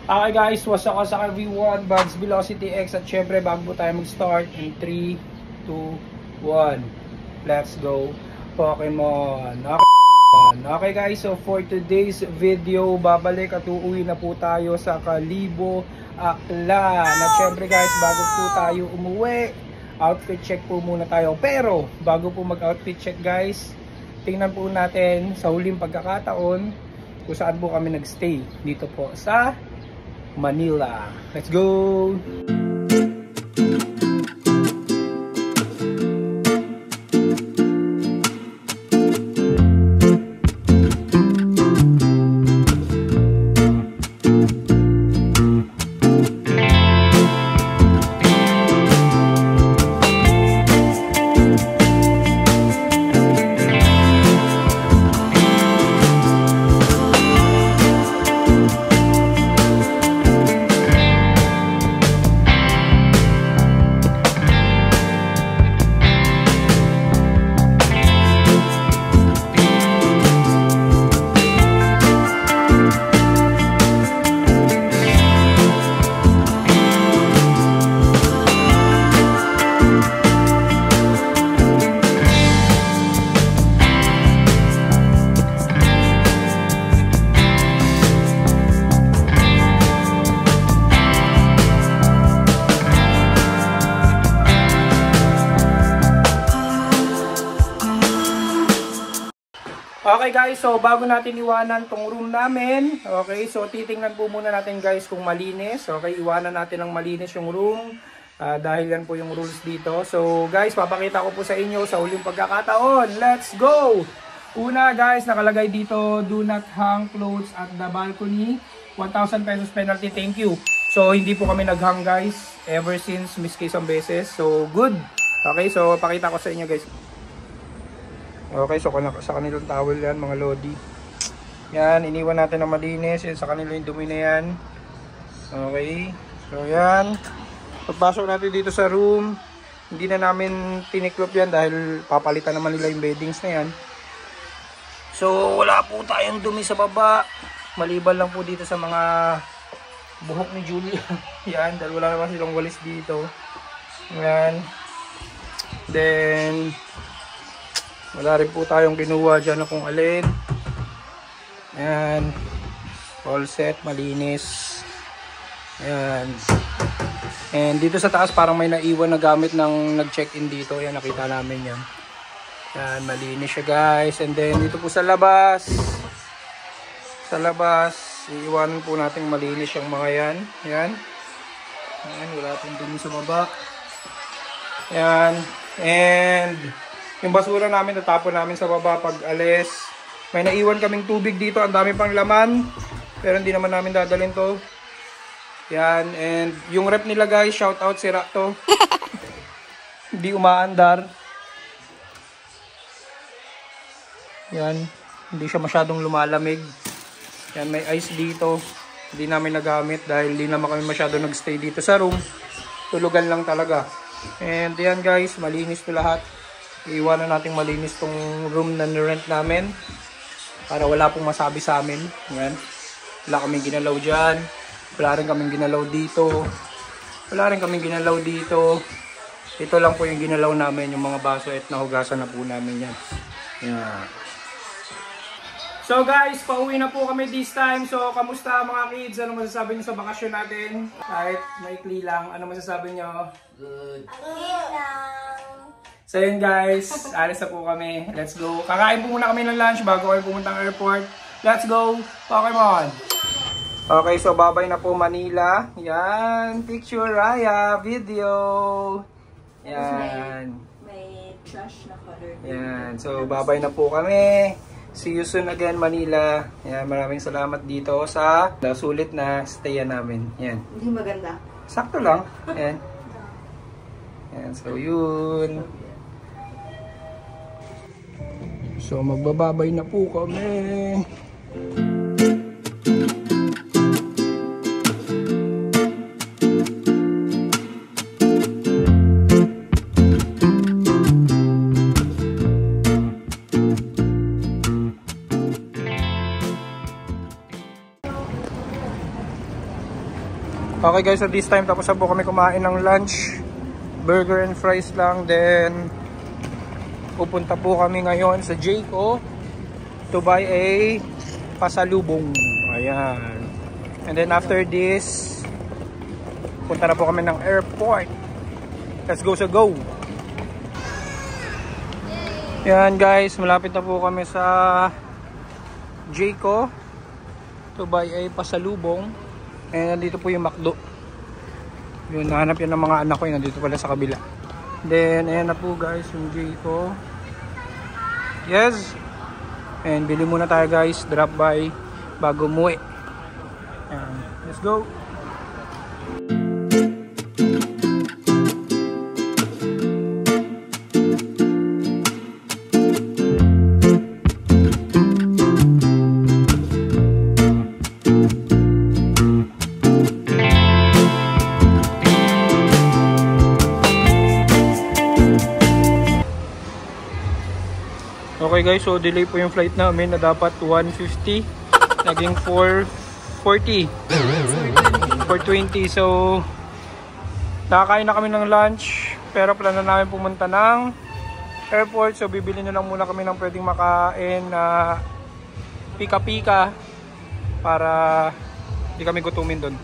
Okay guys, what's up sa everyone? Bugs Velocity X at syempre bago tayo mag-start in 3, 2, 1. Let's go Pokemon. Okay guys, so for today's video, babalik at uuwi na po tayo sa Kalibo, Aklan. At syempre guys, bago po tayo umuwi, outfit check po muna tayo. Pero bago po mag-outfit check guys, tingnan po natin sa huling pagkakataon kung saan po kami nagstay dito po sa Manila. Let's go! Okay guys, so bago natin iwanan tong room namin, okay, so titingnan po muna natin guys kung malinis. Okay, iwanan natin ng malinis yung room dahil yan po yung rules dito. So guys, papakita ko po sa inyo sa huling pagkakataon. Let's go! Una guys, nakalagay dito, do not hang clothes at the balcony. 1,000 pesos penalty, thank you. So hindi po kami naghang guys, ever since miss isang beses. So good! Okay, so pakita ko sa inyo guys. Okay, so sa kanilang towel yan, mga lodi. Yan, iniwan natin na malinis. Yan, sa kanila yung dumi na yan. Okay, so yan. Pagpasok natin dito sa room, hindi na namin tiniklop yan dahil papalitan naman nila yung beddings na yan. So, wala po tayong dumi sa baba. Maliban lang po dito sa mga buhok ni Julia. Yan, dahil wala naman silang walis dito. Yan. Then wala rin po tayong kinuha dyan na kung alin. Ayan. All set, malinis. Ayan. And dito sa taas parang may naiwan na gamit ng nag-check-in dito. Ayan, nakita namin yan. Ayan, malinis siya guys. And then dito po sa labas. Sa labas, iiwanan po natin malinis yung mga yan. Ayan. Ayan, wala pong dumi sa baba. Ayan. And yung basura namin, tatapon namin sa baba pag alis. May naiwan kaming tubig dito. Ang dami pang laman. Pero hindi naman namin dadalhin to. Yan. And yung rep nila guys, shout out si Rakto. Hindi umaandar. Yan. Hindi siya masyadong lumalamig. Yan. May ice dito. Hindi namin nagamit dahil hindi naman kami masyadong nagstay dito sa room. Tulugan lang talaga. And yan guys, malinis to lahat. Iiwanan natin malinis tong room na nirent namin para wala pong masabi sa amin. Yan. Wala kaming ginalaw dyan. Wala rin kaming ginalaw dito. Wala rin kaming ginalaw dito. Ito lang po yung ginalaw namin, yung mga baso at nahugasan na po namin yan. Yan. So guys, pauwi na po kami this time. So kamusta mga kids? Ano masasabi niyo sa bakasyon natin? Kahit maikli lang, ano masasabi niyo? Good. So yun guys, alis na po kami. Let's go. Kakain po muna kami ng lunch bago kami pumunta ng airport. Let's go, Pokemon! Okay, so babay na po Manila. Yan, picture Raya, video. Yan. May trash na color. Yan, so babay na po kami. See you soon again Manila. Yan, maraming salamat dito sa sulit na stayan namin. Yan. Hindi maganda. Sakto lang. Yan. Yan, so yun. So magbababay na po kami. Okay guys, so this time tapos na po kami kumain ng lunch. Burger and fries lang. Then pupunta po kami ngayon sa Jayco to buy a pasalubong. Ayan. And then after this, punta na po kami ng airport. Let's go sa go. Ayan guys, malapit na po kami sa Jayco to buy a pasalubong. And nandito po yung McDo. Yun, nahanap yan ng mga anak ko. Yun, nandito pala sa kabila. Then, ayan na po guys, yung Jayco. Yes. And bili muna tayo guys. Drop by bago umuwi. Ayan. Let's go. Okay guys, so delay po yung flight namin na dapat 1:50, naging 4:40, 4:20. So nakakain na kami ng lunch, pero plano namin pumunta ng airport. So bibili na lang muna kami ng pwedeng makain na pika-pika para hindi kami gutumin doon.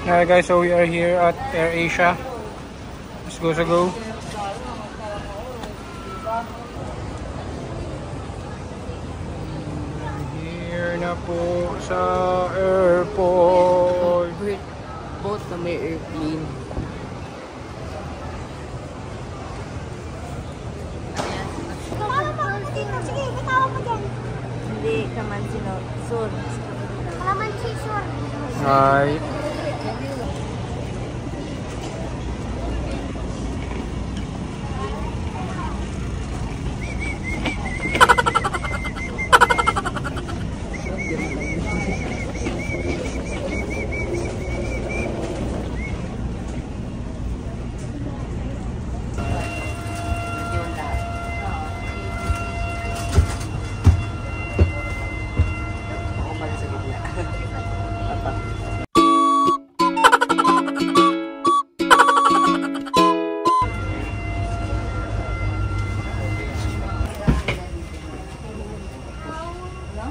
Alright guys, so we are here at AirAsia. Let's go sa go. Here na po sa airport. Both na may airplane. Sige, bitawa mo dyan. Hindi, kaman sino. Sur. Kalaman si Sur. Hi.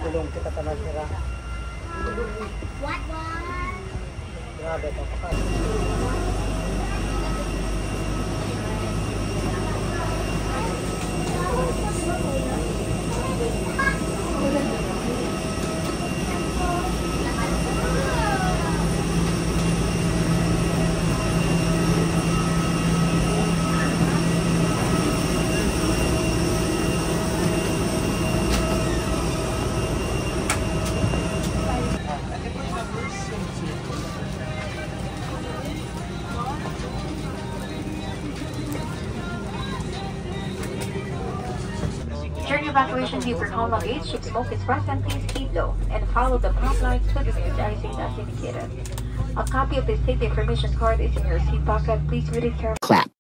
Tulong kita tanong sila. What? Grabe ito. During evacuation due for call log 8, should smoke is present, please keep low and follow the pop lights with the energizing as indicated. A copy of the safety information card is in your seat pocket. Please read it carefully. Clap.